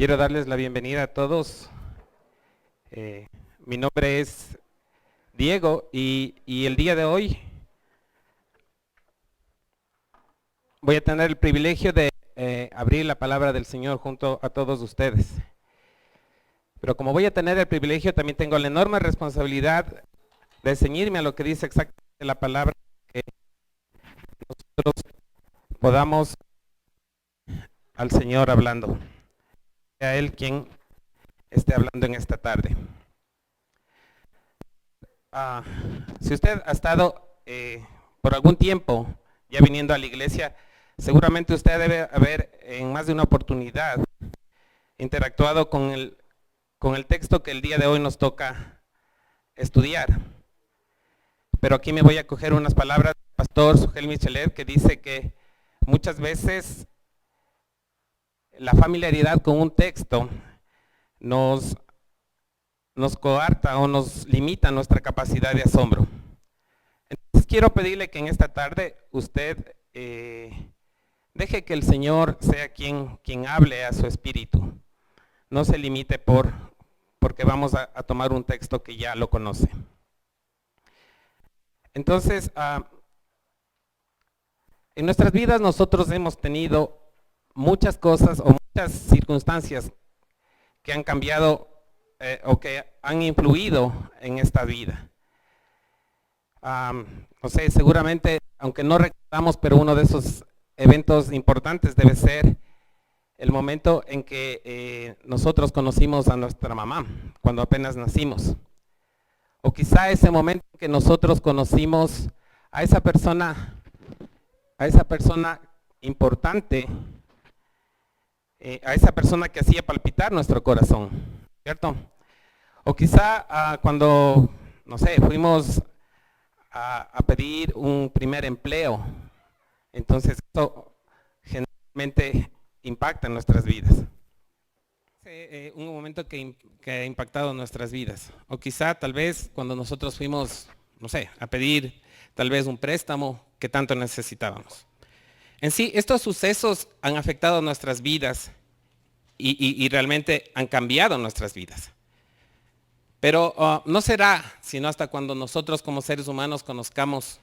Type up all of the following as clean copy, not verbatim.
Quiero darles la bienvenida a todos. Mi nombre es Diego y el día de hoy voy a tener el privilegio de abrir la palabra del Señor junto a todos ustedes. Pero como voy a tener el privilegio, también tengo la enorme responsabilidad de ceñirme a lo que dice exactamente la palabra, que nosotros podamos al Señor hablando, a Él quien esté hablando en esta tarde. Si usted ha estado por algún tiempo ya viniendo a la iglesia, seguramente usted debe haber en más de una oportunidad interactuado con el texto que el día de hoy nos toca estudiar. Pero aquí me voy a coger unas palabras del pastor Sugel Michelet, que dice que muchas veces la familiaridad con un texto nos coarta o nos limita nuestra capacidad de asombro. Entonces quiero pedirle que en esta tarde usted deje que el Señor sea quien hable a su espíritu. No se limite porque vamos a tomar un texto que ya lo conoce. Entonces, en nuestras vidas nosotros hemos tenido muchas cosas o muchas circunstancias que han cambiado o que han influido en esta vida. No sé, seguramente, aunque no recordamos, pero uno de esos eventos importantes debe ser el momento en que nosotros conocimos a nuestra mamá, cuando apenas nacimos. O quizá ese momento en que nosotros conocimos a esa persona importante, a esa persona que hacía palpitar nuestro corazón, ¿cierto? O quizá cuando, no sé, fuimos a pedir un primer empleo, entonces eso generalmente impacta en nuestras vidas. Un momento que ha impactado nuestras vidas. O quizá tal vez cuando nosotros fuimos, no sé, a pedir tal vez un préstamo que tanto necesitábamos. En sí, estos sucesos han afectado nuestras vidas y realmente han cambiado nuestras vidas. Pero no será sino hasta cuando nosotros como seres humanos conozcamos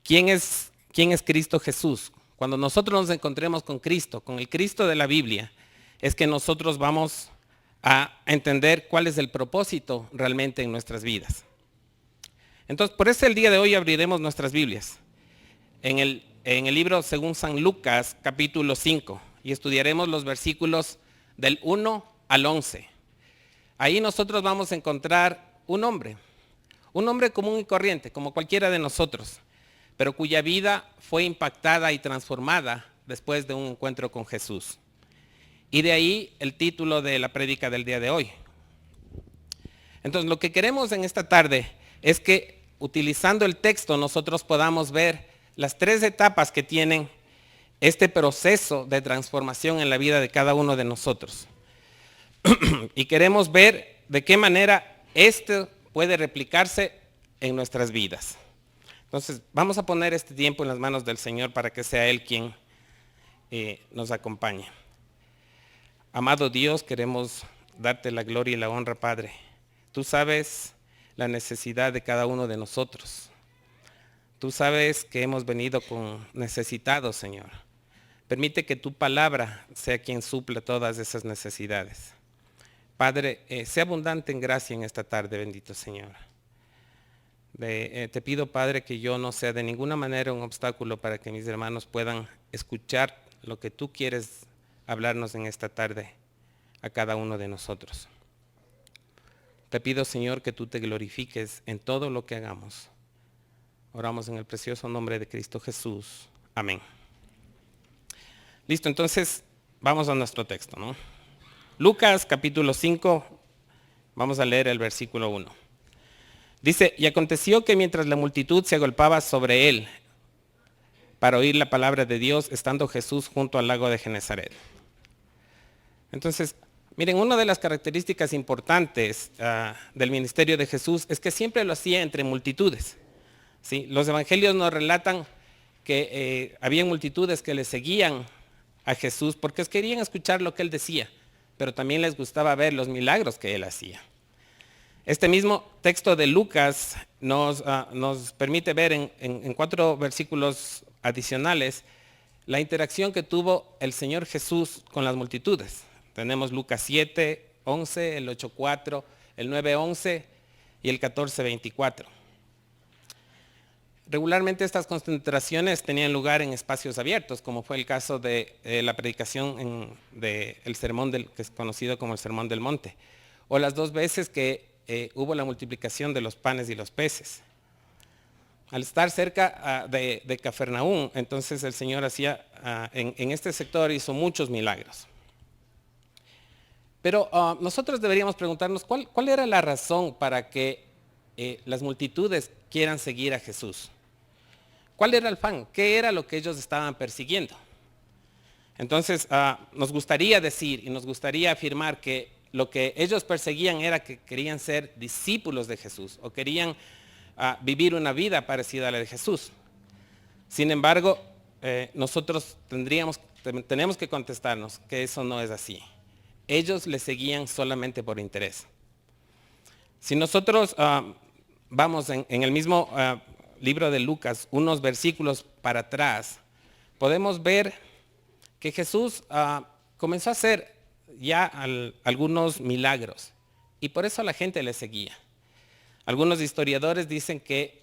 quién es Cristo Jesús. Cuando nosotros nos encontremos con Cristo, con el Cristo de la Biblia, es que nosotros vamos a entender cuál es el propósito realmente en nuestras vidas. Entonces, por eso el día de hoy abriremos nuestras Biblias en el libro según San Lucas, capítulo 5, y estudiaremos los versículos del 1 al 11. Ahí nosotros vamos a encontrar un hombre común y corriente, como cualquiera de nosotros, pero cuya vida fue impactada y transformada después de un encuentro con Jesús. Y de ahí el título de la prédica del día de hoy. Entonces, lo que queremos en esta tarde es que, utilizando el texto, nosotros podamos ver las tres etapas que tienen este proceso de transformación en la vida de cada uno de nosotros. Y queremos ver de qué manera esto puede replicarse en nuestras vidas. Entonces, vamos a poner este tiempo en las manos del Señor para que sea Él quien nos acompañe. Amado Dios, queremos darte la gloria y la honra, Padre. Tú sabes la necesidad de cada uno de nosotros. Tú sabes que hemos venido con necesitados, Señor. Permite que tu palabra sea quien supla todas esas necesidades. Padre, sea abundante en gracia en esta tarde, bendito Señor. Te pido, Padre, que yo no sea de ninguna manera un obstáculo para que mis hermanos puedan escuchar lo que tú quieres hablarnos en esta tarde a cada uno de nosotros. Te pido, Señor, que tú te glorifiques en todo lo que hagamos. Oramos en el precioso nombre de Cristo Jesús. Amén. Listo, entonces vamos a nuestro texto, ¿no? Lucas capítulo 5, vamos a leer el versículo 1. Dice, y aconteció que mientras la multitud se agolpaba sobre él para oír la palabra de Dios, estando Jesús junto al lago de Genesaret. Entonces, miren, una de las características importantes del ministerio de Jesús es que siempre lo hacía entre multitudes. ¿Sí? Los evangelios nos relatan que había multitudes que le seguían a Jesús porque querían escuchar lo que él decía. pero también les gustaba ver los milagros que él hacía. Este mismo texto de Lucas nos permite ver en 4 versículos adicionales la interacción que tuvo el Señor Jesús con las multitudes. Tenemos Lucas 7, 11, el 8, 4, el 9, 11 y el 14, 24. Regularmente estas concentraciones tenían lugar en espacios abiertos, como fue el caso de la predicación del sermón que es conocido como el Sermón del Monte, o las 2 veces que hubo la multiplicación de los panes y los peces. Al estar cerca de Cafarnaúm, entonces el Señor hacía, en este sector hizo muchos milagros. Pero nosotros deberíamos preguntarnos cuál era la razón para que las multitudes quieran seguir a Jesús. ¿Cuál era el afán? ¿Qué era lo que ellos estaban persiguiendo? Entonces nos gustaría decir y nos gustaría afirmar que lo que ellos perseguían era que querían ser discípulos de Jesús o querían vivir una vida parecida a la de Jesús. Sin embargo, nosotros tenemos que contestarnos que eso no es así. Ellos le seguían solamente por interés. Si nosotros vamos en el mismo libro de Lucas, unos versículos para atrás, podemos ver que Jesús comenzó a hacer ya algunos milagros y por eso la gente le seguía. Algunos historiadores dicen que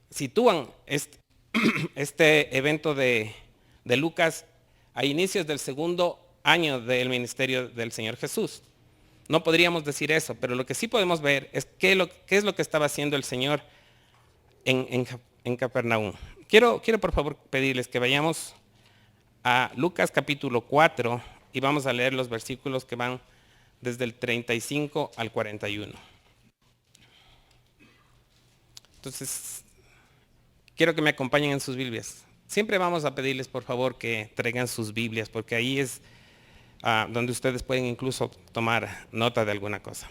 sitúan este evento de Lucas a inicios del 2º año del ministerio del Señor Jesús. No podríamos decir eso, pero lo que sí podemos ver es qué es lo que estaba haciendo el Señor en Cafarnaúm. Quiero por favor pedirles que vayamos a Lucas capítulo 4 y vamos a leer los versículos que van desde el 35 al 41. Entonces, quiero que me acompañen en sus Biblias. Siempre vamos a pedirles por favor que traigan sus Biblias, porque ahí es donde ustedes pueden incluso tomar nota de alguna cosa.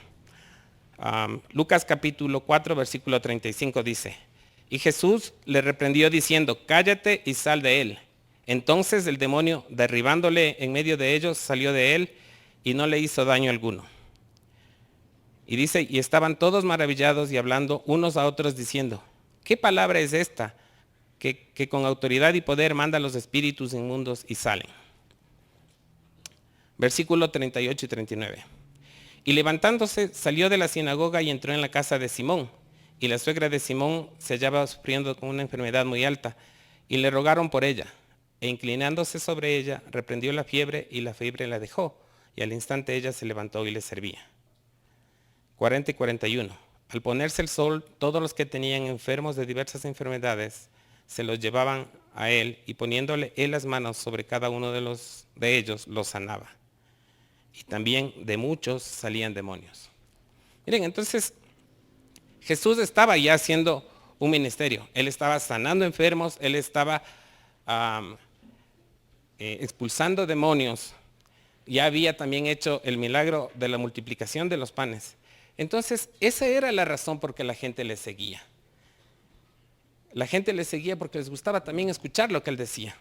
Lucas capítulo 4, versículo 35 dice: y Jesús le reprendió diciendo, cállate y sal de él. Entonces el demonio, derribándole en medio de ellos, salió de él y no le hizo daño alguno. Y dice, y estaban todos maravillados y hablando unos a otros diciendo, ¿qué palabra es esta que con autoridad y poder manda a los espíritus inmundos y salen? Versículo 38 y 39. Y levantándose salió de la sinagoga y entró en la casa de Simón. Y la suegra de Simón se hallaba sufriendo con una enfermedad muy alta, y le rogaron por ella. E inclinándose sobre ella, reprendió la fiebre, y la fiebre la dejó, y al instante ella se levantó y le servía. 40 y 41. Al ponerse el sol, todos los que tenían enfermos de diversas enfermedades, se los llevaban a él, y poniéndole él las manos sobre cada uno de ellos, los sanaba. Y también de muchos salían demonios. Miren, entonces Jesús estaba ya haciendo un ministerio. Él estaba sanando enfermos, él estaba expulsando demonios. Ya había también hecho el milagro de la multiplicación de los panes. Entonces, esa era la razón por que la gente le seguía. La gente le seguía porque les gustaba también escuchar lo que él decía.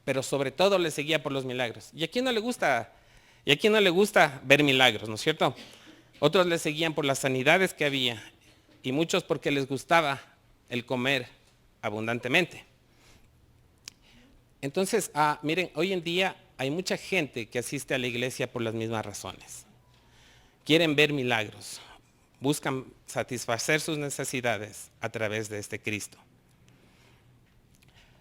Pero sobre todo le seguía por los milagros. ¿Y a quién no le gusta? ¿Y a quién no le gusta ver milagros, no es cierto? Otros le seguían por las sanidades que había. Y muchos porque les gustaba el comer abundantemente. Entonces, miren, hoy en día hay mucha gente que asiste a la iglesia por las mismas razones. Quieren ver milagros, buscan satisfacer sus necesidades a través de este Cristo.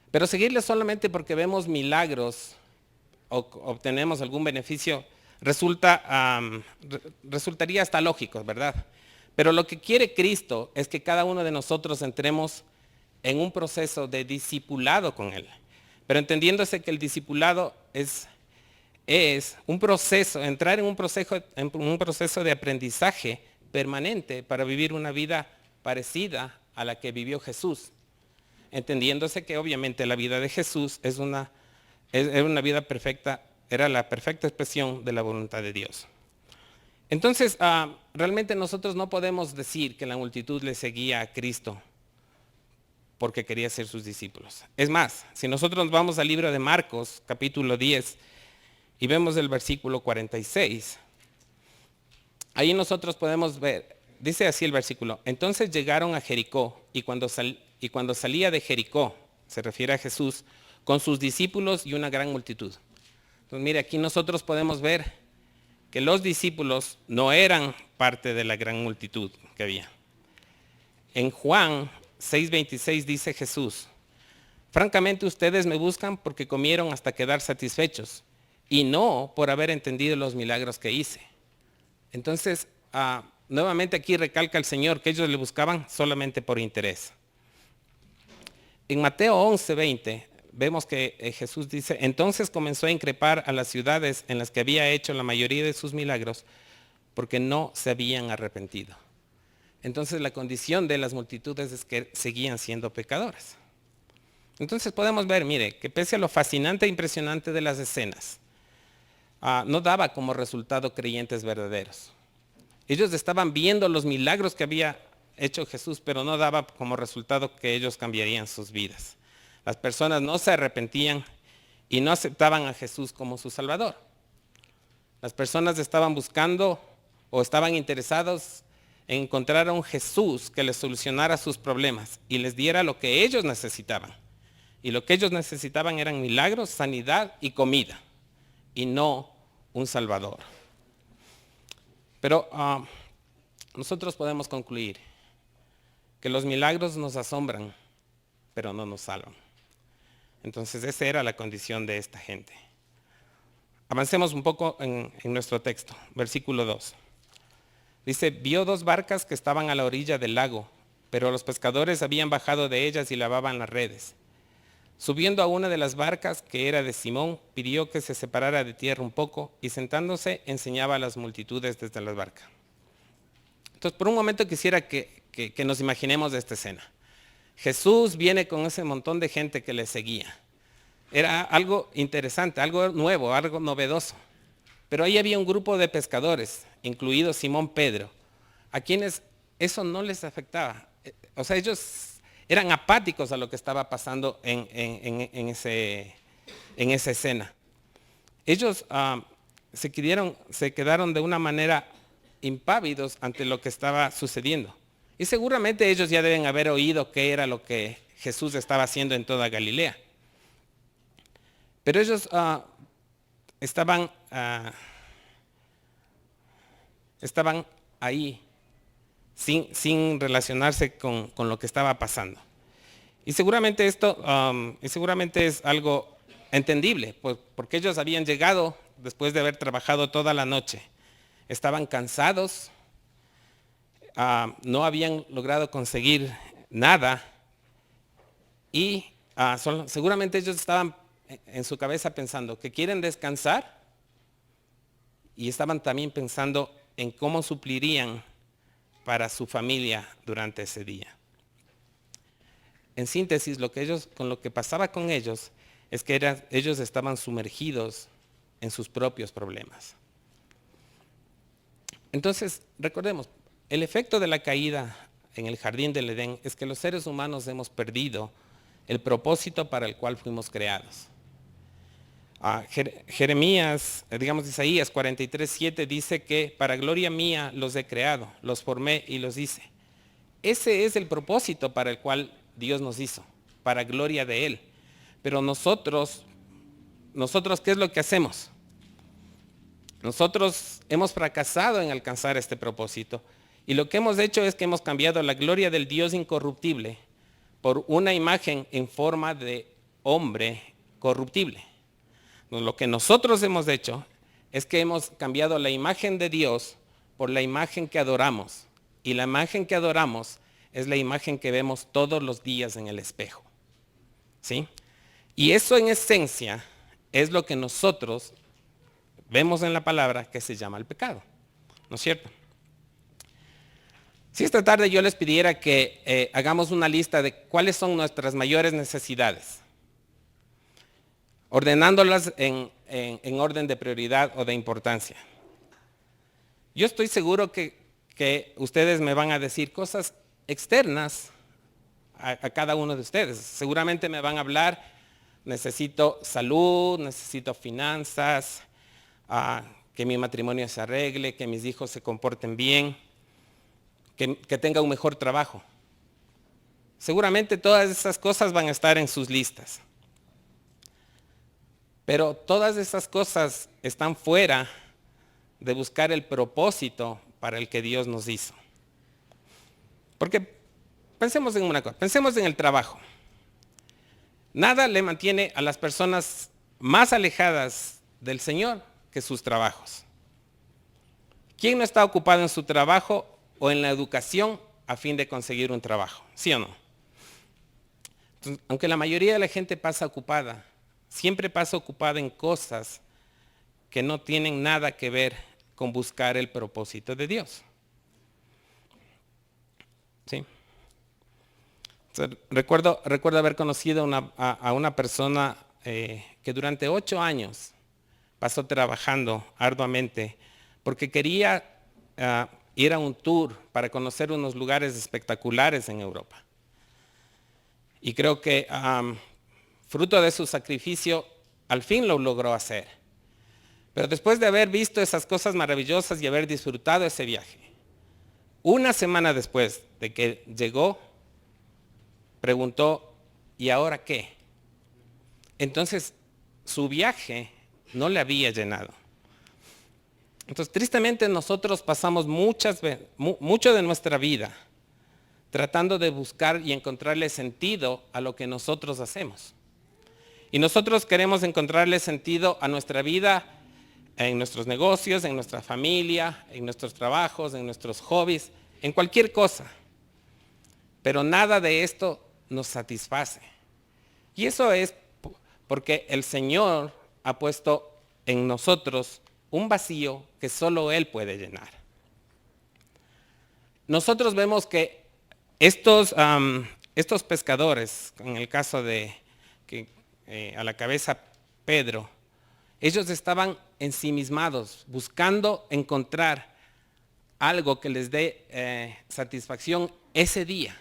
Pero seguirle solamente porque vemos milagros o obtenemos algún beneficio resultaría hasta lógico, ¿verdad? Pero lo que quiere Cristo es que cada uno de nosotros entremos en un proceso de discipulado con Él. Pero entendiéndose que el discipulado es un proceso, entrar en un proceso de aprendizaje permanente para vivir una vida parecida a la que vivió Jesús. Entendiéndose que obviamente la vida de Jesús era una vida perfecta, era la perfecta expresión de la voluntad de Dios. Entonces, realmente nosotros no podemos decir que la multitud le seguía a Cristo porque quería ser sus discípulos. Es más, si nosotros vamos al libro de Marcos, capítulo 10, y vemos el versículo 46. Ahí nosotros podemos ver, dice así el versículo: entonces llegaron a Jericó, y cuando salía de Jericó, se refiere a Jesús, con sus discípulos y una gran multitud. Entonces mire, aquí nosotros podemos ver que los discípulos no eran parte de la gran multitud que había. En Juan 6:26 dice Jesús: francamente ustedes me buscan porque comieron hasta quedar satisfechos, y no por haber entendido los milagros que hice. Entonces, nuevamente aquí recalca el Señor que ellos le buscaban solamente por interés. En Mateo 11:20 vemos que Jesús dice: entonces comenzó a increpar a las ciudades en las que había hecho la mayoría de sus milagros, porque no se habían arrepentido. Entonces la condición de las multitudes es que seguían siendo pecadores. Entonces podemos ver, mire, que pese a lo fascinante e impresionante de las escenas, no daba como resultado creyentes verdaderos. Ellos estaban viendo los milagros que había hecho Jesús, pero no daba como resultado que ellos cambiarían sus vidas. Las personas no se arrepentían y no aceptaban a Jesús como su Salvador. Las personas estaban buscando o estaban interesados en encontrar a un Jesús que les solucionara sus problemas y les diera lo que ellos necesitaban. Y lo que ellos necesitaban eran milagros, sanidad y comida, y no un Salvador. Pero nosotros podemos concluir que los milagros nos asombran, pero no nos salvan. Entonces esa era la condición de esta gente. Avancemos un poco en nuestro texto, versículo 2. Dice: vio 2 barcas que estaban a la orilla del lago, pero los pescadores habían bajado de ellas y lavaban las redes. Subiendo a una de las barcas, que era de Simón, pidió que se separara de tierra un poco y sentándose enseñaba a las multitudes desde la barca. Entonces, por un momento quisiera que nos imaginemos esta escena. Jesús viene con ese montón de gente que le seguía. Era algo interesante, algo nuevo, algo novedoso. Pero ahí había un grupo de pescadores, incluido Simón Pedro, a quienes eso no les afectaba. O sea, ellos eran apáticos a lo que estaba pasando en esa escena. Ellos se quedaron de una manera impávidos ante lo que estaba sucediendo. Y seguramente ellos ya deben haber oído qué era lo que Jesús estaba haciendo en toda Galilea. Pero ellos estaban ahí sin relacionarse con lo que estaba pasando. Y seguramente esto es algo entendible, porque ellos habían llegado después de haber trabajado toda la noche. Estaban cansados, no habían logrado conseguir nada y seguramente ellos estaban en su cabeza pensando que quieren descansar y estaban también pensando en cómo suplirían para su familia durante ese día. En síntesis, con lo que pasaba con ellos es que ellos estaban sumergidos en sus propios problemas. Entonces, recordemos, el efecto de la caída en el jardín del Edén es que los seres humanos hemos perdido el propósito para el cual fuimos creados. Isaías 43:7 dice que para gloria mía los he creado, los formé y los hice. Ese es el propósito para el cual Dios nos hizo, para gloria de Él. Pero nosotros, ¿qué es lo que hacemos? Nosotros hemos fracasado en alcanzar este propósito. Y lo que hemos hecho es que hemos cambiado la gloria del Dios incorruptible por una imagen en forma de hombre corruptible. Lo que nosotros hemos hecho es que hemos cambiado la imagen de Dios por la imagen que adoramos. Y la imagen que adoramos es la imagen que vemos todos los días en el espejo. ¿Sí? Y eso en esencia es lo que nosotros vemos en la palabra que se llama el pecado. ¿No es cierto? Si esta tarde yo les pidiera que hagamos una lista de cuáles son nuestras mayores necesidades, ordenándolas en orden de prioridad o de importancia. Yo estoy seguro que ustedes me van a decir cosas externas a cada uno de ustedes. Seguramente me van a hablar: necesito salud, necesito finanzas, que mi matrimonio se arregle, que mis hijos se comporten bien, que tenga un mejor trabajo. Seguramente todas esas cosas van a estar en sus listas. Pero todas esas cosas están fuera de buscar el propósito para el que Dios nos hizo. Porque pensemos en una cosa, pensemos en el trabajo. Nada le mantiene a las personas más alejadas del Señor que sus trabajos. ¿Quién no está ocupado en su trabajo o en la educación a fin de conseguir un trabajo? ¿Sí o no? Entonces, aunque la mayoría de la gente pasa ocupada, siempre pasa ocupada en cosas que no tienen nada que ver con buscar el propósito de Dios. ¿Sí? Entonces, recuerdo haber conocido a una persona que durante 8 años pasó trabajando arduamente porque quería ir a un tour para conocer unos lugares espectaculares en Europa. Y creo que fruto de su sacrificio, al fin lo logró hacer. Pero después de haber visto esas cosas maravillosas y haber disfrutado ese viaje, una semana después de que llegó, preguntó, ¿y ahora qué? Entonces, su viaje no le había llenado. Entonces, tristemente nosotros pasamos mucho de nuestra vida tratando de buscar y encontrarle sentido a lo que nosotros hacemos. Y nosotros queremos encontrarle sentido a nuestra vida en nuestros negocios, en nuestra familia, en nuestros trabajos, en nuestros hobbies, en cualquier cosa. Pero nada de esto nos satisface. Y eso es porque el Señor ha puesto en nosotros un vacío que solo Él puede llenar. Nosotros vemos que estos pescadores, en el caso de que a la cabeza Pedro, ellos estaban ensimismados, buscando encontrar algo que les dé satisfacción ese día,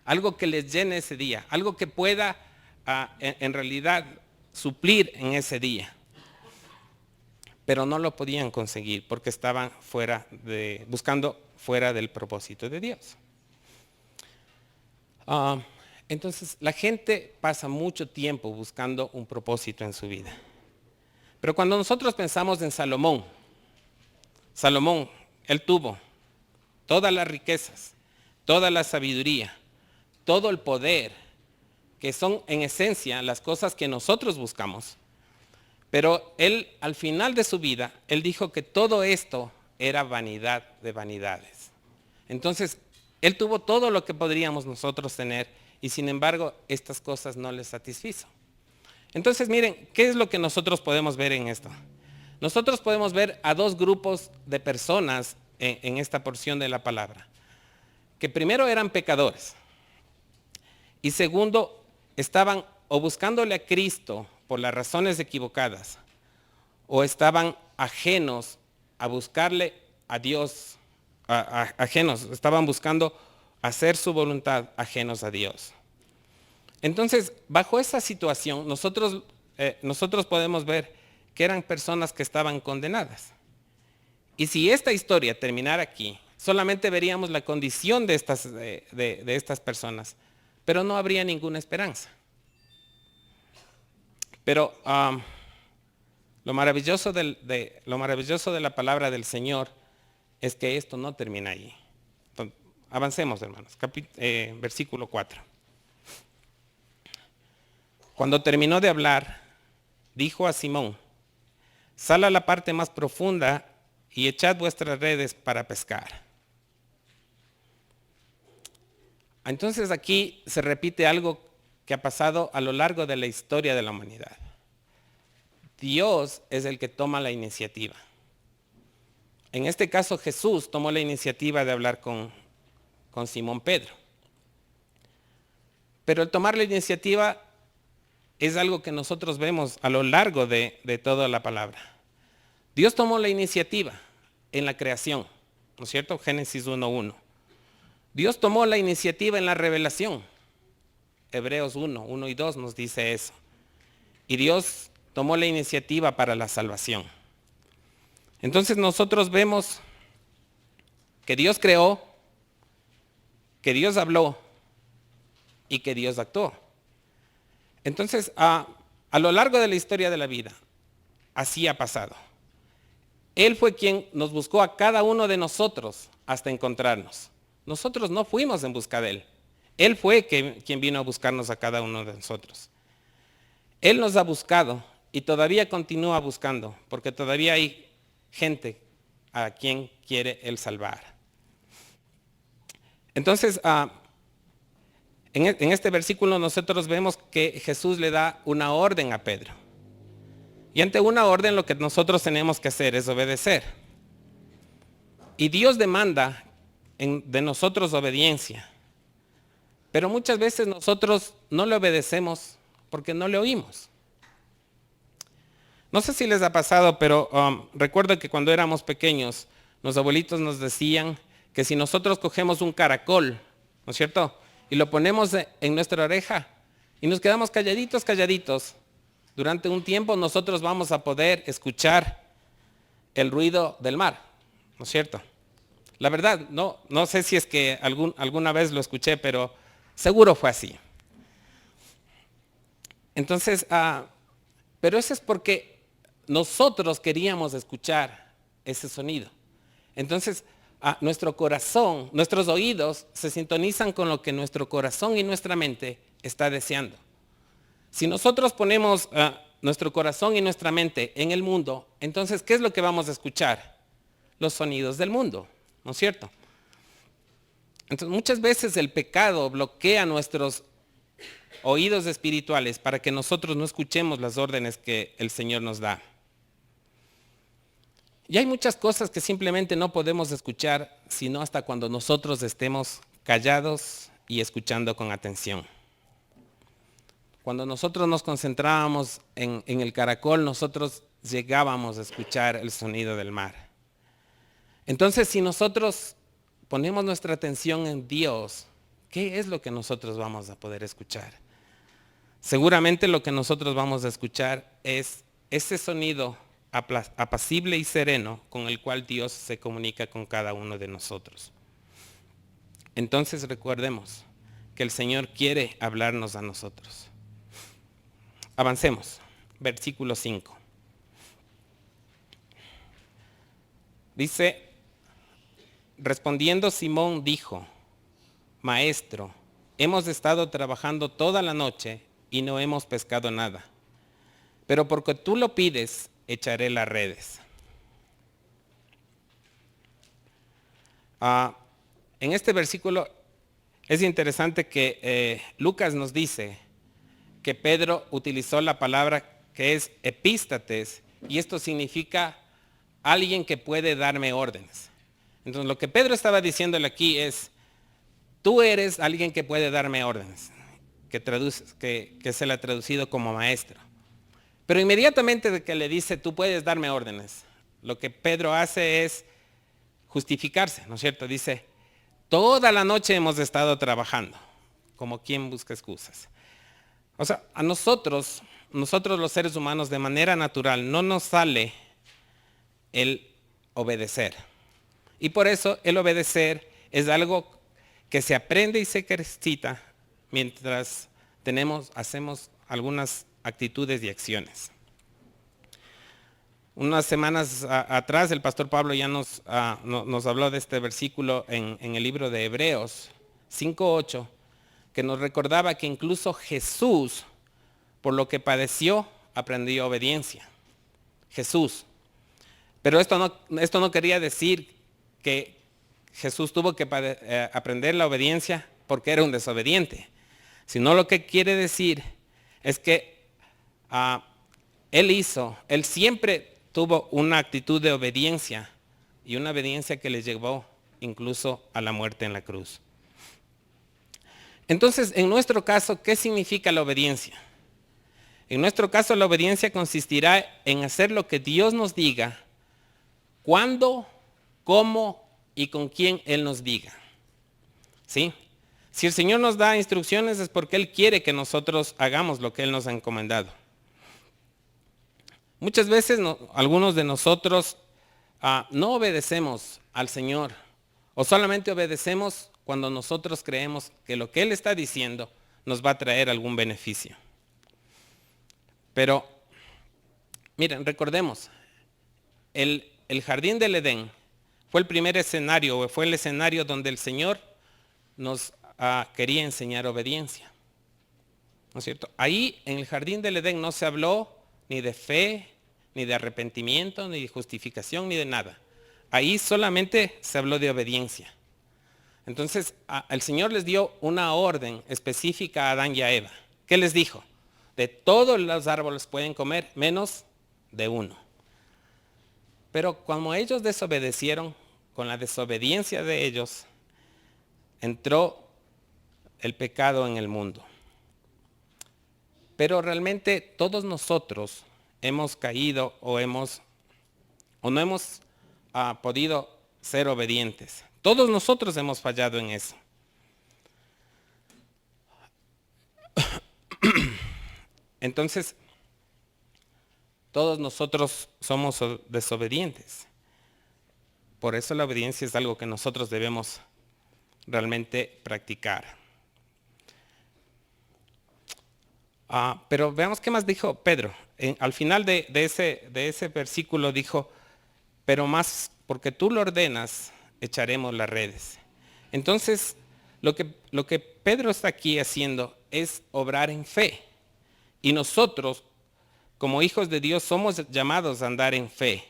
algo que les llene ese día, algo que pueda en realidad suplir en ese día. Pero no lo podían conseguir porque estaban buscando fuera del propósito de Dios. Entonces la gente pasa mucho tiempo buscando un propósito en su vida. Pero cuando nosotros pensamos en Salomón, él tuvo todas las riquezas, toda la sabiduría, todo el poder, que son en esencia las cosas que nosotros buscamos. Pero él, al final de su vida, él dijo que todo esto era vanidad de vanidades. Entonces, él tuvo todo lo que podríamos nosotros tener y sin embargo, estas cosas no le satisfizo. Entonces, miren, ¿qué es lo que nosotros podemos ver en esto? Nosotros podemos ver a 2 grupos de personas en esta porción de la palabra. Que primero eran pecadores. Y segundo, estaban o buscándole a Cristo por las razones equivocadas, o estaban ajenos a buscarle a Dios, estaban buscando hacer su voluntad ajenos a Dios. Entonces, bajo esa situación, nosotros podemos ver que eran personas que estaban condenadas. Y si esta historia terminara aquí, solamente veríamos la condición de estas personas, pero no habría ninguna esperanza. Pero lo maravilloso de la palabra del Señor es que esto no termina allí. Entonces, avancemos, hermanos. Versículo 4. Cuando terminó de hablar, dijo a Simón: sal a la parte más profunda y echad vuestras redes para pescar. Entonces aquí se repite algo que ha pasado a lo largo de la historia de la humanidad. Dios es el que toma la iniciativa. En este caso Jesús tomó la iniciativa de hablar con Simón Pedro. Pero el tomar la iniciativa es algo que nosotros vemos a lo largo de toda la palabra. Dios tomó la iniciativa en la creación, ¿no es cierto? Génesis 1:1. Dios tomó la iniciativa en la revelación. Hebreos 1 y 2 nos dice eso. Y Dios tomó la iniciativa para la salvación. Entonces nosotros vemos que Dios creó, que Dios habló y que Dios actuó. Entonces, a lo largo de la historia de la vida, así ha pasado. Él fue quien nos buscó a cada uno de nosotros hasta encontrarnos. Nosotros no fuimos en busca de Él. Él fue quien vino a buscarnos a cada uno de nosotros. Él nos ha buscado y todavía continúa buscando, porque todavía hay gente a quien quiere Él salvar. Entonces, en este versículo nosotros vemos que Jesús le da una orden a Pedro. Y ante una orden lo que nosotros tenemos que hacer es obedecer. Y Dios demanda de nosotros obediencia. Pero muchas veces nosotros no le obedecemos porque no le oímos. No sé si les ha pasado, pero recuerdo que cuando éramos pequeños, los abuelitos nos decían que si nosotros cogemos un caracol, ¿no es cierto?, y lo ponemos en nuestra oreja y nos quedamos calladitos, durante un tiempo nosotros vamos a poder escuchar el ruido del mar, ¿no es cierto? La verdad, no sé si es que alguna vez lo escuché, pero seguro fue así. Entonces, pero eso es porque nosotros queríamos escuchar ese sonido. Entonces, nuestro corazón, nuestros oídos se sintonizan con lo que nuestro corazón y nuestra mente está deseando. Si nosotros ponemos nuestro corazón y nuestra mente en el mundo, entonces, ¿qué es lo que vamos a escuchar? Los sonidos del mundo, ¿no es cierto? Entonces, muchas veces el pecado bloquea nuestros oídos espirituales para que nosotros no escuchemos las órdenes que el Señor nos da. Y hay muchas cosas que simplemente no podemos escuchar, sino hasta cuando nosotros estemos callados y escuchando con atención. Cuando nosotros nos concentrábamos en el caracol, nosotros llegábamos a escuchar el sonido del mar. Entonces, si nosotros ponemos nuestra atención en Dios, ¿qué es lo que nosotros vamos a poder escuchar? Seguramente lo que nosotros vamos a escuchar es ese sonido apacible y sereno con el cual Dios se comunica con cada uno de nosotros. Entonces recordemos que el Señor quiere hablarnos a nosotros. Avancemos. Versículo 5. Dice, respondiendo Simón dijo, Maestro, hemos estado trabajando toda la noche y no hemos pescado nada. Pero porque tú lo pides, echaré las redes. En este versículo es interesante que Lucas nos dice que Pedro utilizó la palabra que es epístates, y esto significa alguien que puede darme órdenes. Entonces lo que Pedro estaba diciéndole aquí es, tú eres alguien que puede darme órdenes, que se le ha traducido como maestro. Pero inmediatamente de que le dice, tú puedes darme órdenes, lo que Pedro hace es justificarse, ¿no es cierto? Dice, toda la noche hemos estado trabajando, como quien busca excusas. O sea, a nosotros los seres humanos, de manera natural, no nos sale el obedecer. Y por eso el obedecer es algo que se aprende y se ejercita mientras hacemos algunas actitudes y acciones. Unas semanas atrás el pastor Pablo ya nos habló de este versículo en el libro de Hebreos 5:8, que nos recordaba que incluso Jesús, por lo que padeció, aprendió obediencia. Jesús. Pero esto no quería decir que Jesús tuvo que aprender la obediencia porque era un desobediente, sino lo que quiere decir es que él siempre tuvo una actitud de obediencia, y una obediencia que le llevó incluso a la muerte en la cruz. Entonces, en nuestro caso, ¿qué significa la obediencia? En nuestro caso, la obediencia consistirá en hacer lo que Dios nos diga, cuándo, cómo y con quién Él nos diga. ¿Sí? Si el Señor nos da instrucciones es porque Él quiere que nosotros hagamos lo que Él nos ha encomendado. Muchas veces algunos de nosotros No obedecemos al Señor o solamente obedecemos cuando nosotros creemos que lo que Él está diciendo nos va a traer algún beneficio. Pero, miren, recordemos, el jardín del Edén fue el primer escenario, fue el escenario donde el Señor nos quería enseñar obediencia. ¿No es cierto? Ahí en el jardín del Edén no se habló ni de fe, ni de arrepentimiento, ni de justificación, ni de nada. Ahí solamente se habló de obediencia. Entonces, el Señor les dio una orden específica a Adán y a Eva. ¿Qué les dijo? De todos los árboles pueden comer, menos de uno. Pero como ellos desobedecieron, con la desobediencia de ellos, entró el pecado en el mundo. Pero realmente todos nosotros hemos caído o no hemos podido ser obedientes. Todos nosotros hemos fallado en eso. Entonces, todos nosotros somos desobedientes. Por eso la obediencia es algo que nosotros debemos realmente practicar. Pero veamos qué más dijo Pedro. Al final de ese versículo dijo, pero más porque tú lo ordenas, echaremos las redes. Entonces, lo que Pedro está aquí haciendo es obrar en fe. Y nosotros, como hijos de Dios, somos llamados a andar en fe.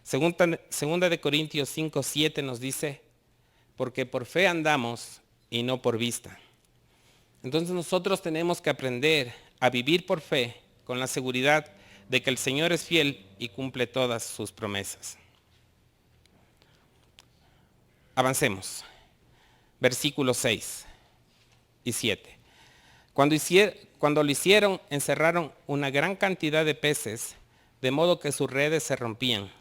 Segunda de Corintios 5:7 nos dice, porque por fe andamos y no por vista. Entonces nosotros tenemos que aprender a vivir por fe con la seguridad de que el Señor es fiel y cumple todas sus promesas. Avancemos. Versículos 6 y 7. Cuando lo hicieron, encerraron una gran cantidad de peces, de modo que sus redes se rompían.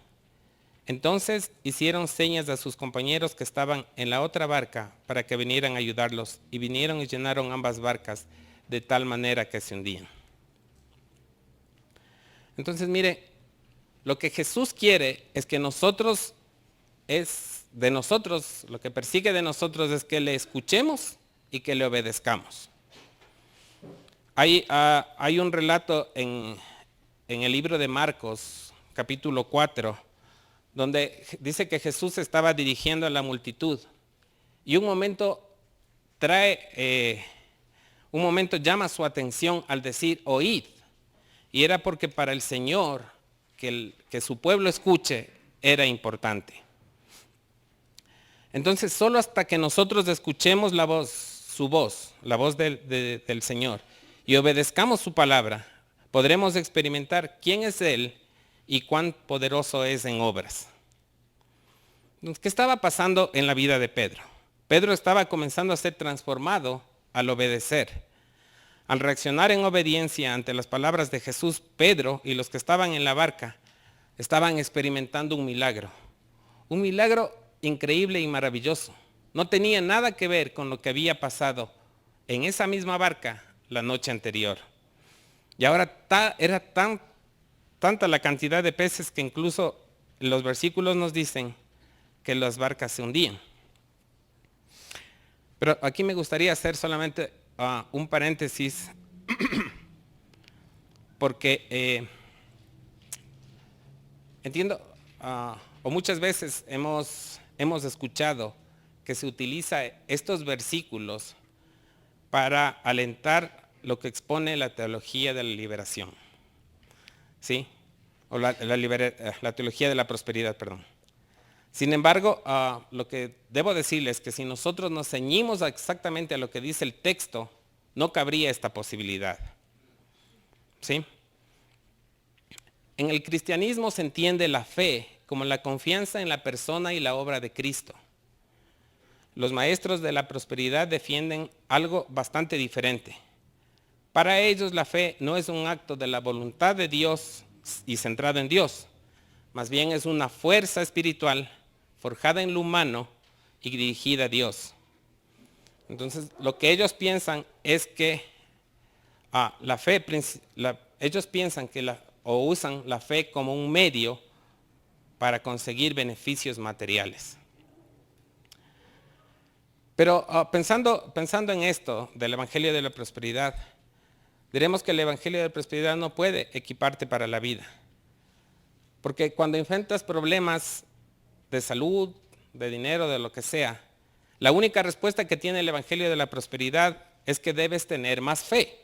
Entonces hicieron señas a sus compañeros que estaban en la otra barca para que vinieran a ayudarlos, y vinieron y llenaron ambas barcas de tal manera que se hundían. Entonces mire, lo que Jesús quiere es que lo que persigue de nosotros es que le escuchemos y que le obedezcamos. Hay un relato en el libro de Marcos, capítulo 4, donde dice que Jesús estaba dirigiendo a la multitud y un momento llama su atención al decir oíd, y era porque para el Señor que su pueblo escuche era importante. Entonces solo hasta que nosotros escuchemos su voz, la voz del Señor, y obedezcamos su palabra, podremos experimentar quién es Él y cuán poderoso es en obras. ¿Qué estaba pasando en la vida de Pedro? Pedro estaba comenzando a ser transformado al obedecer. Al reaccionar en obediencia ante las palabras de Jesús, Pedro y los que estaban en la barca estaban experimentando un milagro increíble y maravilloso. No tenía nada que ver con lo que había pasado en esa misma barca la noche anterior. Y ahora era tanta la cantidad de peces que incluso los versículos nos dicen que las barcas se hundían. Pero aquí me gustaría hacer solamente un paréntesis porque entiendo, o muchas veces hemos escuchado que se utiliza estos versículos para alentar lo que expone la teología de la liberación, ¿sí? O la teología de la prosperidad, perdón. Sin embargo, lo que debo decirles es que si nosotros nos ceñimos exactamente a lo que dice el texto, no cabría esta posibilidad, ¿sí? En el cristianismo se entiende la fe como la confianza en la persona y la obra de Cristo. Los maestros de la prosperidad defienden algo bastante diferente. Para ellos la fe no es un acto de la voluntad de Dios y centrado en Dios, más bien es una fuerza espiritual forjada en lo humano y dirigida a Dios. Entonces, lo que ellos piensan es que ellos piensan que o usan la fe como un medio para conseguir beneficios materiales. Pero pensando en esto del Evangelio de la Prosperidad, diremos que el Evangelio de la Prosperidad no puede equiparte para la vida. Porque cuando enfrentas problemas de salud, de dinero, de lo que sea, la única respuesta que tiene el Evangelio de la Prosperidad es que debes tener más fe.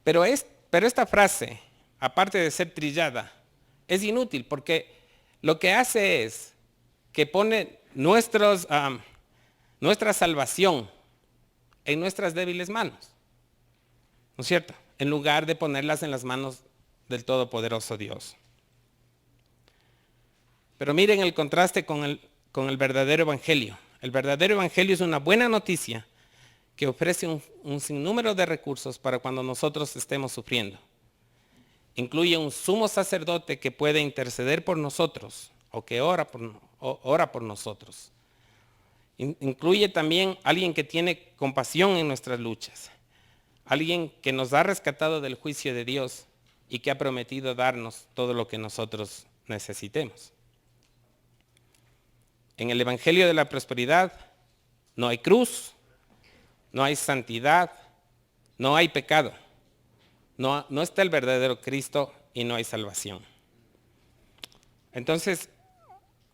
Pero esta frase, aparte de ser trillada, es inútil porque lo que hace es que pone nuestra salvación en nuestras débiles manos, ¿no es cierto? En lugar de ponerlas en las manos del Todopoderoso Dios. Pero miren el contraste con el verdadero Evangelio. El verdadero Evangelio es una buena noticia que ofrece un sinnúmero de recursos para cuando nosotros estemos sufriendo. Incluye un sumo sacerdote que puede interceder por nosotros o que ora por nosotros. Incluye también alguien que tiene compasión en nuestras luchas. Alguien que nos ha rescatado del juicio de Dios y que ha prometido darnos todo lo que nosotros necesitemos. En el Evangelio de la Prosperidad no hay cruz, no hay santidad, no hay pecado. No está el verdadero Cristo y no hay salvación. Entonces,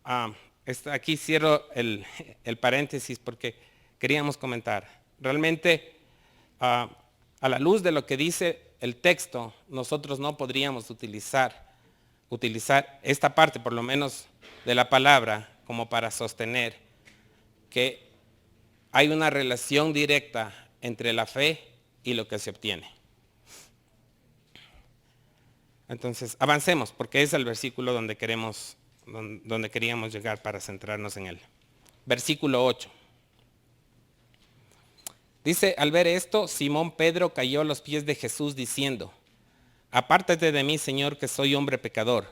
aquí cierro el paréntesis porque queríamos comentar. Realmente, a la luz de lo que dice el texto, nosotros no podríamos utilizar esta parte, por lo menos de la palabra, como para sostener que hay una relación directa entre la fe y lo que se obtiene. Entonces, avancemos, porque es el versículo donde queríamos llegar para centrarnos en él. Versículo 8. Dice, al ver esto, Simón Pedro cayó a los pies de Jesús diciendo, apártate de mí, Señor, que soy hombre pecador,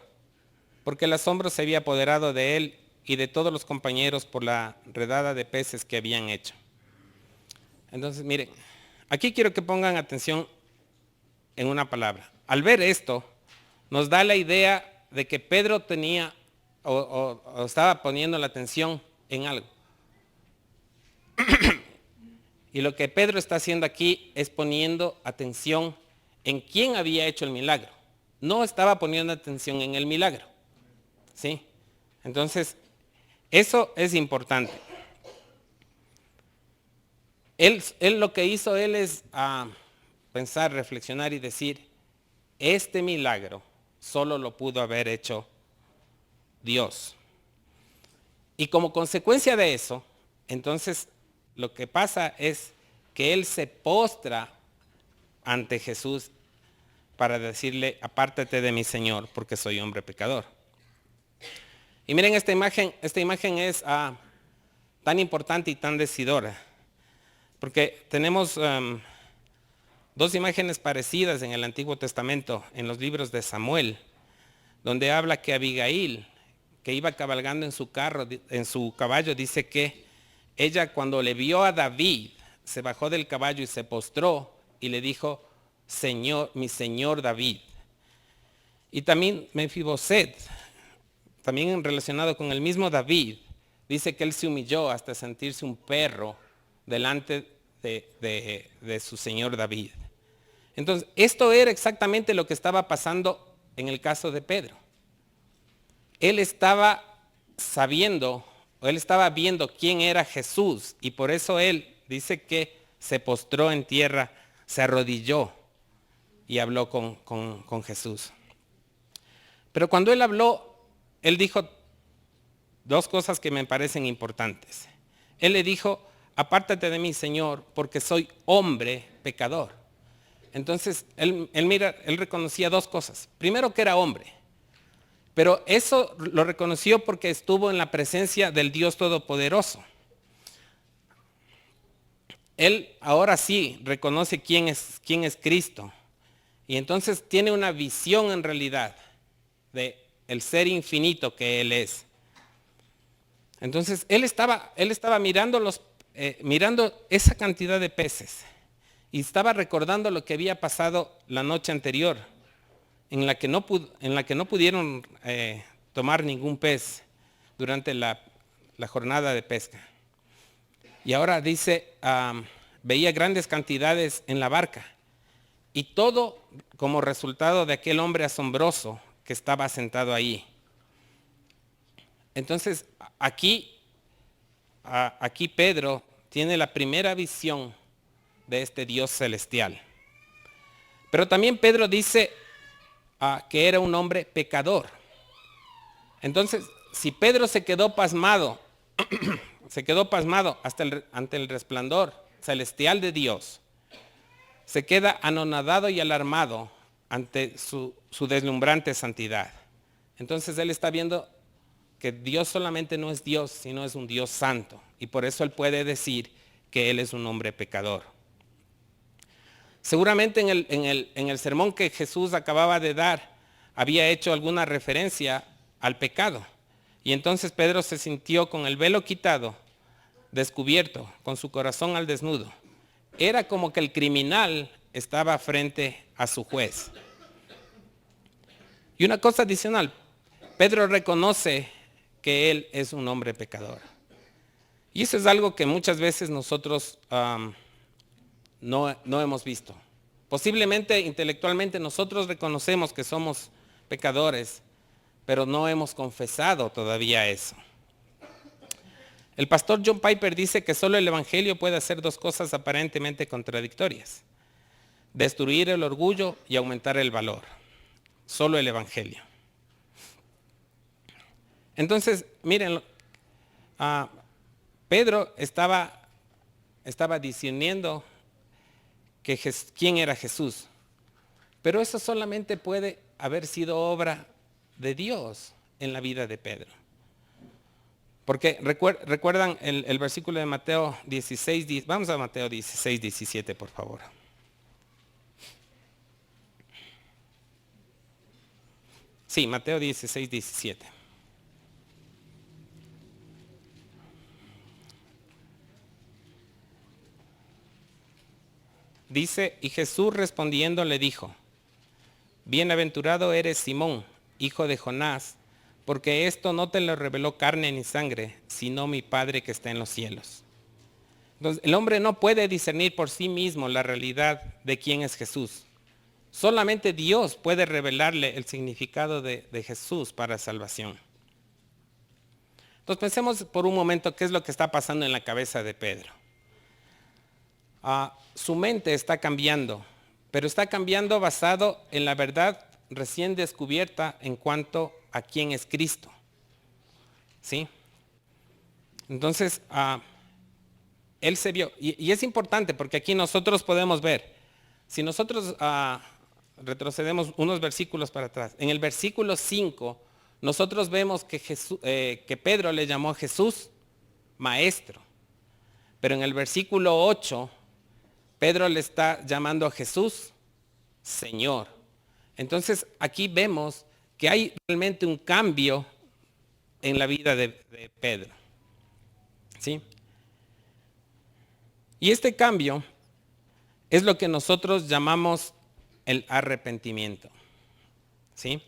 porque el asombro se había apoderado de él y de todos los compañeros por la redada de peces que habían hecho. Entonces, miren, aquí quiero que pongan atención en una palabra. Al ver esto, nos da la idea de que Pedro tenía o estaba poniendo la atención en algo. Y lo que Pedro está haciendo aquí es poniendo atención en quién había hecho el milagro. No estaba poniendo atención en el milagro. ¿Sí? Entonces, eso es importante. Él lo que hizo es pensar, reflexionar y decir, este milagro solo lo pudo haber hecho Dios. Y como consecuencia de eso, entonces lo que pasa es que él se postra ante Jesús para decirle, apártate de mí, Señor, porque soy hombre pecador. Y miren esta imagen es tan importante y tan decidora, porque tenemos dos imágenes parecidas en el Antiguo Testamento, en los libros de Samuel, donde habla que Abigail, que iba cabalgando en su caballo, dice que ella cuando le vio a David, se bajó del caballo y se postró y le dijo, Señor, mi señor David. Y también Mefiboset, también relacionado con el mismo David, dice que él se humilló hasta sentirse un perro delante de su señor David. Entonces, esto era exactamente lo que estaba pasando en el caso de Pedro. Él estaba sabiendo, o él estaba viendo quién era Jesús, y por eso él dice que se postró en tierra, se arrodilló y habló con Jesús. Pero cuando él habló, él dijo dos cosas que me parecen importantes. Él le dijo, apártate de mí, Señor, porque soy hombre pecador. Entonces, él reconocía dos cosas. Primero, que era hombre. Pero eso lo reconoció porque estuvo en la presencia del Dios Todopoderoso. Él ahora sí reconoce quién es Cristo. Y entonces tiene una visión en realidad de el ser infinito que Él es. Entonces, él estaba mirando esa cantidad de peces y estaba recordando lo que había pasado la noche anterior, en la que no pudieron tomar ningún pez durante la jornada de pesca. Y ahora dice, veía grandes cantidades en la barca. Y todo como resultado de aquel hombre asombroso que estaba sentado ahí. Entonces, aquí Pedro tiene la primera visión de este Dios celestial. Pero también Pedro dice que era un hombre pecador. Entonces, si Pedro se quedó pasmado ante el resplandor celestial de Dios, se queda anonadado y alarmado ante su deslumbrante santidad. Entonces él está viendo que Dios solamente no es Dios, sino es un Dios santo. Y por eso él puede decir que él es un hombre pecador. Seguramente en el sermón que Jesús acababa de dar, había hecho alguna referencia al pecado. Y entonces Pedro se sintió con el velo quitado, descubierto, con su corazón al desnudo. Era como que el criminal estaba frente a su juez. Y una cosa adicional, Pedro reconoce que él es un hombre pecador. Y eso es algo que muchas veces nosotros no hemos visto. Posiblemente intelectualmente nosotros reconocemos que somos pecadores, pero no hemos confesado todavía eso. El pastor John Piper dice que solo el evangelio puede hacer dos cosas aparentemente contradictorias: destruir el orgullo y aumentar el valor. Solo el evangelio. Entonces, miren, Pedro estaba discerniendo quién era Jesús. Pero eso solamente puede haber sido obra de Dios en la vida de Pedro. Porque recuerdan el versículo de Mateo 16, vamos a Mateo 16, 17, por favor. Sí, Mateo 16, 17. Dice, y Jesús respondiendo le dijo, bienaventurado eres Simón, hijo de Jonás, porque esto no te lo reveló carne ni sangre, sino mi Padre que está en los cielos. Entonces, el hombre no puede discernir por sí mismo la realidad de quién es Jesús. Solamente Dios puede revelarle el significado de Jesús para salvación. Entonces pensemos por un momento qué es lo que está pasando en la cabeza de Pedro. Su mente está cambiando, pero está cambiando basado en la verdad recién descubierta en cuanto a quién es Cristo. ¿Sí? Entonces, él se vio, y es importante porque aquí nosotros podemos ver, si nosotros retrocedemos unos versículos para atrás, en el versículo 5, nosotros vemos que Pedro le llamó a Jesús maestro, pero en el versículo 8, Pedro le está llamando a Jesús Señor. Entonces aquí vemos que hay realmente un cambio en la vida de Pedro. ¿Sí? Y este cambio es lo que nosotros llamamos el arrepentimiento. ¿Sí?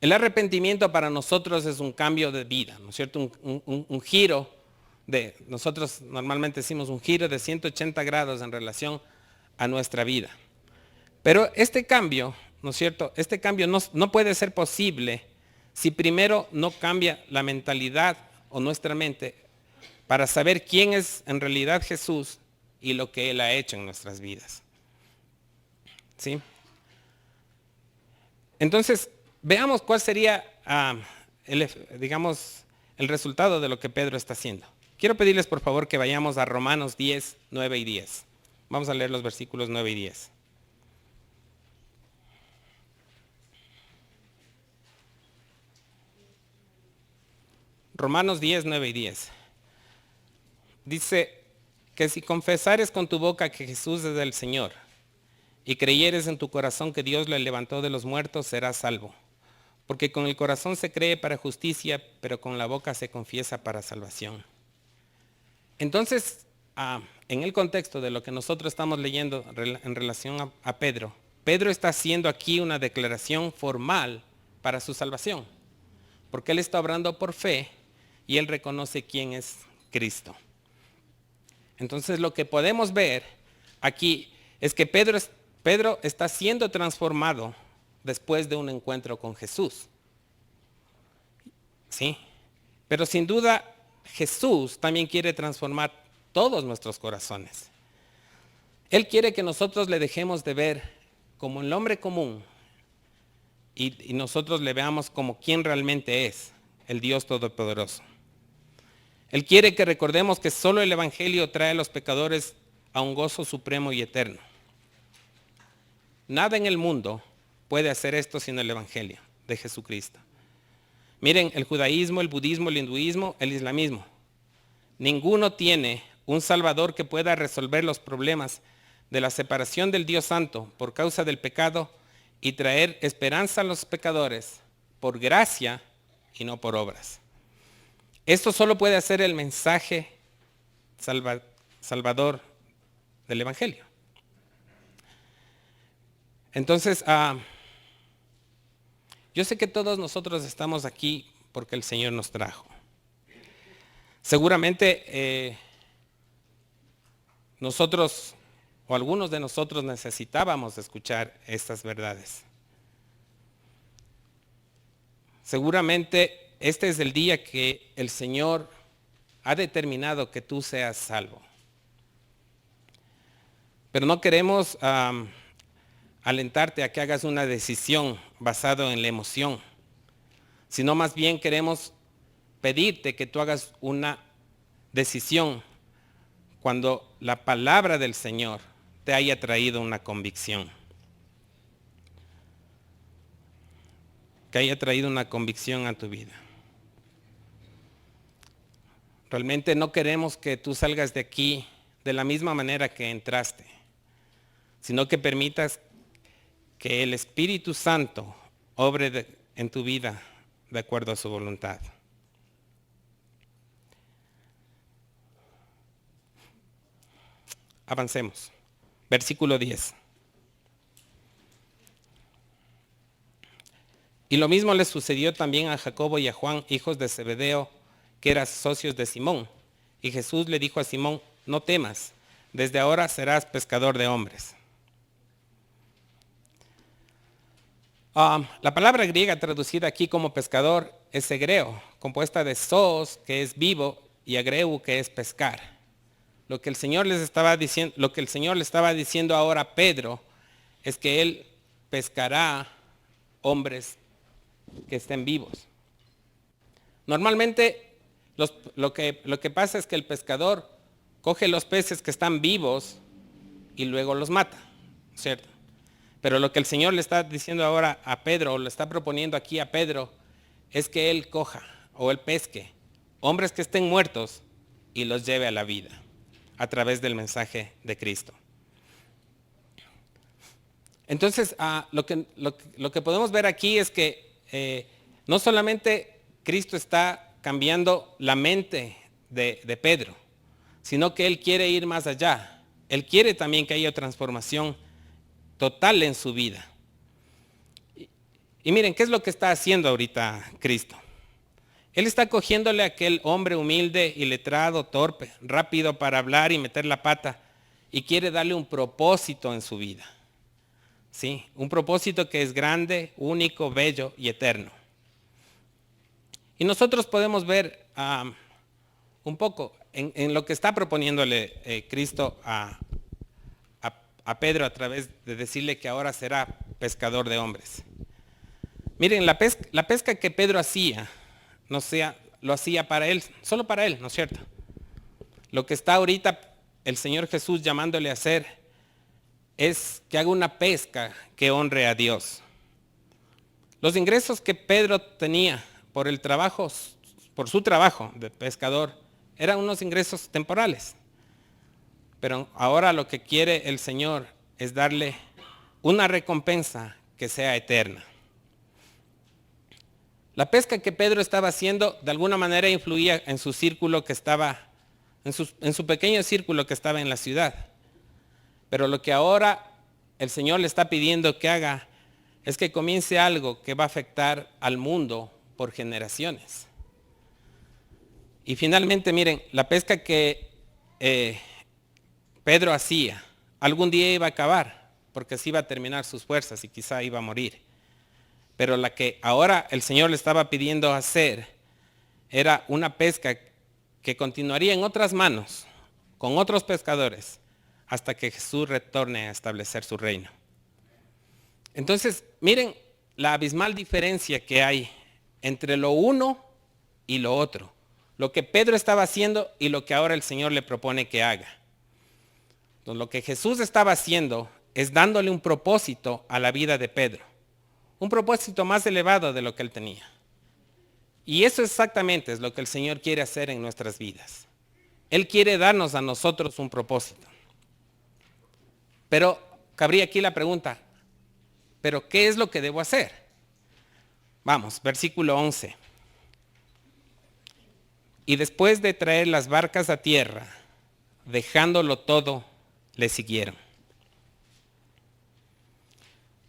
El arrepentimiento para nosotros es un cambio de vida, ¿no es cierto? Un giro nosotros normalmente decimos un giro de 180 grados en relación a nuestra vida. Pero este cambio, ¿no es cierto? Este cambio no puede ser posible si primero no cambia la mentalidad o nuestra mente para saber quién es en realidad Jesús y lo que Él ha hecho en nuestras vidas. ¿Sí? Entonces, veamos cuál sería, el resultado de lo que Pedro está haciendo. Quiero pedirles por favor que vayamos a Romanos 10, 9 y 10. Vamos a leer los versículos 9 y 10. Romanos 10, 9 y 10. Dice que si confesares con tu boca que Jesús es el Señor y creyeres en tu corazón que Dios le levantó de los muertos, serás salvo. Porque con el corazón se cree para justicia, pero con la boca se confiesa para salvación. Entonces, en el contexto de lo que nosotros estamos leyendo en relación a Pedro, Pedro está haciendo aquí una declaración formal para su salvación. porque él está obrando por fe y él reconoce quién es Cristo. Entonces lo que podemos ver aquí es que Pedro está siendo transformado después de un encuentro con Jesús. ¿Sí? Pero sin duda Jesús también quiere transformar todos nuestros corazones. Él quiere que nosotros le dejemos de ver como el hombre común y nosotros le veamos como quien realmente es, el Dios Todopoderoso. Él quiere que recordemos que solo el Evangelio trae a los pecadores a un gozo supremo y eterno. Nada en el mundo puede hacer esto sino el Evangelio de Jesucristo. Miren, el judaísmo, el budismo, el hinduismo, el islamismo. Ninguno tiene un salvador que pueda resolver los problemas de la separación del Dios Santo por causa del pecado y traer esperanza a los pecadores por gracia y no por obras. Esto solo puede hacer el mensaje salvador del Evangelio. Entonces, yo sé que todos nosotros estamos aquí porque el Señor nos trajo. Seguramente nosotros o algunos de nosotros necesitábamos escuchar estas verdades. Seguramente este es el día que el Señor ha determinado que tú seas salvo. Pero no queremos alentarte a que hagas una decisión basada en la emoción, sino más bien queremos pedirte que tú hagas una decisión cuando la palabra del Señor te haya traído una convicción. Que haya traído una convicción a tu vida. Realmente no queremos que tú salgas de aquí de la misma manera que entraste, sino que permitas que el Espíritu Santo obre en tu vida de acuerdo a su voluntad. Avancemos. Versículo 10. Y lo mismo le sucedió también a Jacobo y a Juan, hijos de Zebedeo, que eran socios de Simón. Y Jesús le dijo a Simón, no temas, desde ahora serás pescador de hombres. La palabra griega traducida aquí como pescador es egreo, compuesta de zoos, que es vivo, y agreu, que es pescar. Lo que el Señor le estaba diciendo ahora a Pedro es que él pescará hombres que estén vivos. Normalmente lo que pasa es que el pescador coge los peces que están vivos y luego los mata, ¿cierto? Pero lo que el Señor le está diciendo ahora a Pedro, o le está proponiendo aquí a Pedro, es que él coja o él pesque hombres que estén muertos y los lleve a la vida a través del mensaje de Cristo. Entonces, lo que podemos ver aquí es que no solamente Cristo está cambiando la mente de Pedro, sino que Él quiere ir más allá. Él quiere también que haya transformación total en su vida. Y miren, ¿qué es lo que está haciendo ahorita Cristo? Él está cogiéndole a aquel hombre humilde, iletrado, torpe, rápido para hablar y meter la pata, y quiere darle un propósito en su vida. ¿Sí? Un propósito que es grande, único, bello y eterno. Y nosotros podemos ver un poco en lo que está proponiéndole Cristo a Pedro a través de decirle que ahora será pescador de hombres. Miren, la pesca que Pedro hacía, lo hacía para él, solo para él, ¿no es cierto? Lo que está ahorita el Señor Jesús llamándole a hacer es que haga una pesca que honre a Dios. Los ingresos que Pedro tenía por su trabajo de pescador, eran unos ingresos temporales. Pero ahora lo que quiere el Señor es darle una recompensa que sea eterna. La pesca que Pedro estaba haciendo de alguna manera influía en su círculo que estaba, en su pequeño círculo que estaba en la ciudad. Pero lo que ahora el Señor le está pidiendo que haga es que comience algo que va a afectar al mundo por generaciones. Y finalmente, miren, la pesca que Pedro hacía, algún día iba a acabar, porque así iba a terminar sus fuerzas y quizá iba a morir. Pero la que ahora el Señor le estaba pidiendo hacer era una pesca que continuaría en otras manos, con otros pescadores, hasta que Jesús retorne a establecer su reino. Entonces, miren la abismal diferencia que hay entre lo uno y lo otro. Lo que Pedro estaba haciendo y lo que ahora el Señor le propone que haga. Entonces, lo que Jesús estaba haciendo es dándole un propósito a la vida de Pedro. Un propósito más elevado de lo que él tenía. Y eso exactamente es lo que el Señor quiere hacer en nuestras vidas. Él quiere darnos a nosotros un propósito. Pero cabría aquí la pregunta, ¿pero qué es lo que debo hacer? Vamos, versículo 11. Y después de traer las barcas a tierra, dejándolo todo, le siguieron.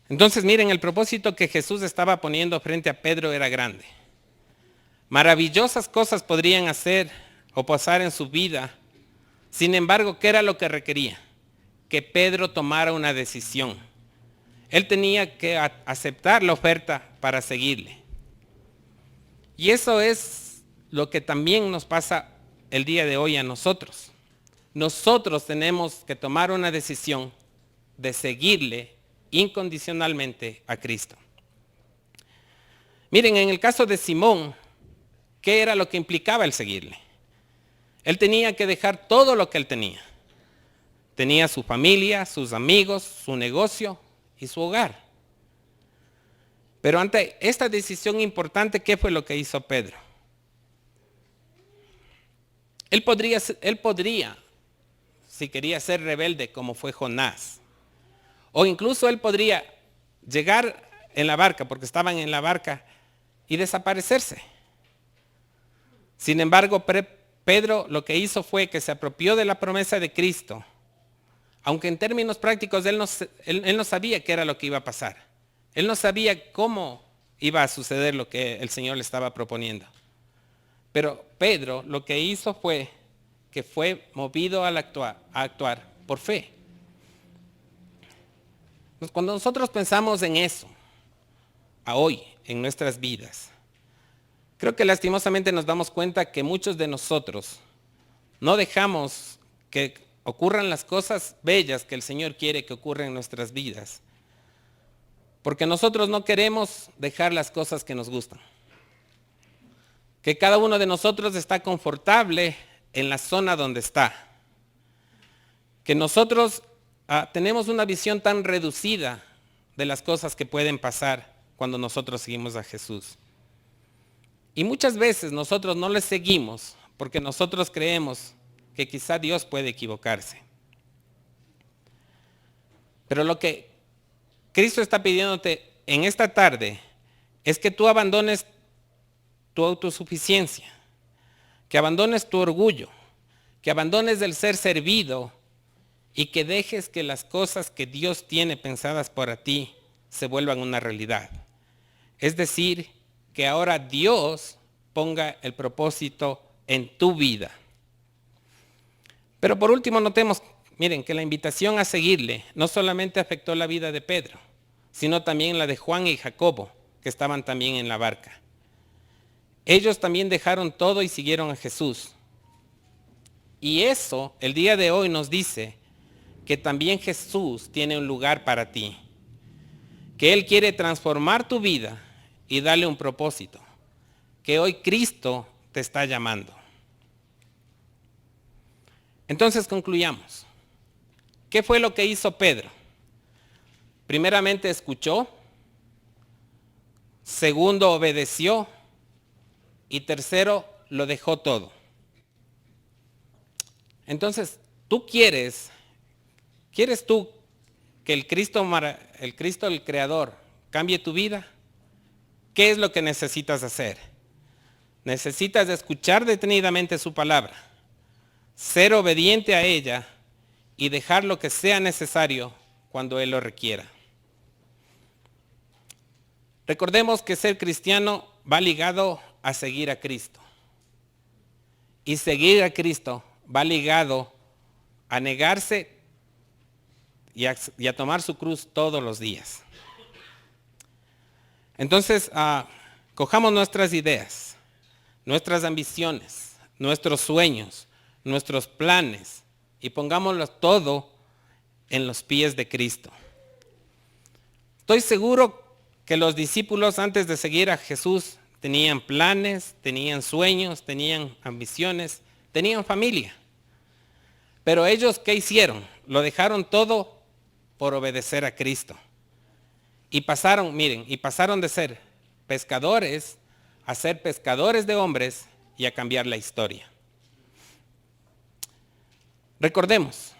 Entonces miren, el propósito que Jesús estaba poniendo frente a Pedro era grande. Maravillosas cosas podrían hacer o pasar en su vida. Sin embargo, ¿qué era lo que requería? Que Pedro tomara una decisión. Él tenía que aceptar la oferta para seguirle. Y eso es lo que también nos pasa el día de hoy a nosotros. Nosotros tenemos que tomar una decisión de seguirle incondicionalmente a Cristo. Miren, en el caso de Simón, ¿qué era lo que implicaba el seguirle? Él tenía que dejar todo lo que él tenía. Tenía su familia, sus amigos, su negocio y su hogar. Pero ante esta decisión importante, ¿qué fue lo que hizo Pedro? Él podría, si quería ser rebelde como fue Jonás, o incluso él podría llegar en la barca, porque estaban en la barca, y desaparecerse. Sin embargo, Pedro lo que hizo fue que se apropió de la promesa de Cristo, aunque en términos prácticos él no sabía qué era lo que iba a pasar. Él no sabía cómo iba a suceder lo que el Señor le estaba proponiendo. Pero Pedro lo que hizo fue que fue movido a actuar por fe. Cuando nosotros pensamos en eso, a hoy, en nuestras vidas, creo que lastimosamente nos damos cuenta que muchos de nosotros no dejamos que ocurran las cosas bellas que el Señor quiere que ocurran en nuestras vidas, porque nosotros no queremos dejar las cosas que nos gustan. Que cada uno de nosotros está confortable en la zona donde está. Que nosotros tenemos una visión tan reducida de las cosas que pueden pasar cuando nosotros seguimos a Jesús. Y muchas veces nosotros no le seguimos porque nosotros creemos que quizá Dios puede equivocarse. Pero lo que Cristo está pidiéndote en esta tarde es que tú abandones tu autosuficiencia, que abandones tu orgullo, que abandones el ser servido y que dejes que las cosas que Dios tiene pensadas para ti se vuelvan una realidad. Es decir, que ahora Dios ponga el propósito en tu vida. Pero por último notemos, miren, que la invitación a seguirle no solamente afectó la vida de Pedro, sino también la de Juan y Jacobo, que estaban también en la barca. Ellos también dejaron todo y siguieron a Jesús. Y eso, el día de hoy nos dice que también Jesús tiene un lugar para ti. Que Él quiere transformar tu vida y darle un propósito. Que hoy Cristo te está llamando. Entonces concluyamos. ¿Qué fue lo que hizo Pedro? Primeramente escuchó. Segundo, obedeció. Y tercero, lo dejó todo. Entonces, ¿quieres tú que el Cristo el Creador cambie tu vida? ¿Qué es lo que necesitas hacer? Necesitas escuchar detenidamente su palabra, ser obediente a ella y dejar lo que sea necesario cuando Él lo requiera. Recordemos que ser cristiano va ligado a seguir a Cristo. Y seguir a Cristo va ligado a negarse y a tomar su cruz todos los días. Entonces, cojamos nuestras ideas, nuestras ambiciones, nuestros sueños, nuestros planes y pongámoslo todo en los pies de Cristo. Estoy seguro que los discípulos antes de seguir a Jesús tenían planes, tenían sueños, tenían ambiciones, tenían familia. Pero ellos, ¿qué hicieron? Lo dejaron todo por obedecer a Cristo. Y pasaron de ser pescadores a ser pescadores de hombres y a cambiar la historia. Recordemos,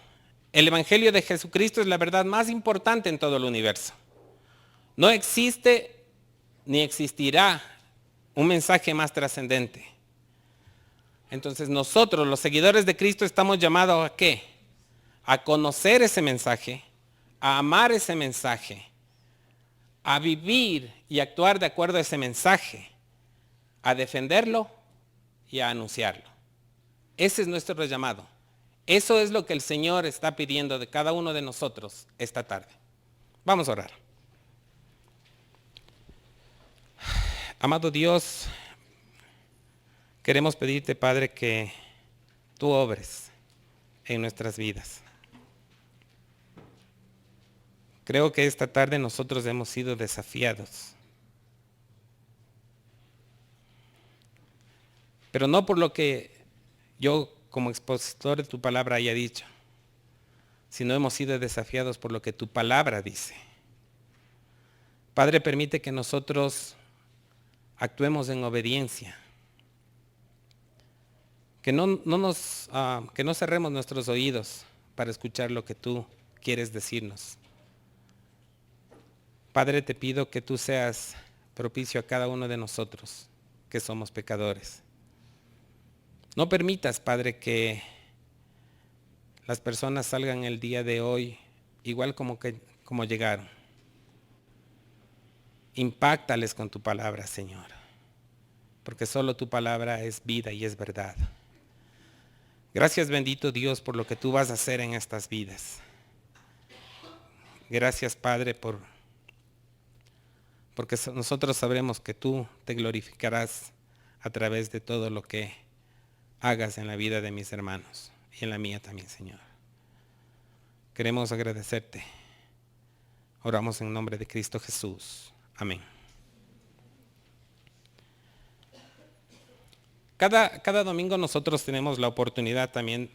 el Evangelio de Jesucristo es la verdad más importante en todo el universo. No existe ni existirá un mensaje más trascendente. Entonces nosotros, los seguidores de Cristo, estamos llamados ¿a qué? A conocer ese mensaje, a amar ese mensaje, a vivir y actuar de acuerdo a ese mensaje, a defenderlo y a anunciarlo. Ese es nuestro llamado. Eso es lo que el Señor está pidiendo de cada uno de nosotros esta tarde. Vamos a orar. Amado Dios, queremos pedirte, Padre, que tú obres en nuestras vidas. Creo que esta tarde nosotros hemos sido desafiados. Pero no por lo que yo como expositor de tu palabra haya dicho, sino hemos sido desafiados por lo que tu palabra dice. Padre, permite que nosotros actuemos en obediencia. Que no cerremos nuestros oídos para escuchar lo que tú quieres decirnos. Padre, te pido que tú seas propicio a cada uno de nosotros, que somos pecadores. No permitas, Padre, que las personas salgan el día de hoy igual como llegaron. Impáctales con tu palabra, Señor, porque solo tu palabra es vida y es verdad. Gracias, bendito Dios, por lo que tú vas a hacer en estas vidas. Gracias, Padre, porque nosotros sabremos que tú te glorificarás a través de todo lo que hagas en la vida de mis hermanos y en la mía también, Señor. Queremos agradecerte. Oramos en nombre de Cristo Jesús. Amén. Cada domingo nosotros tenemos la oportunidad también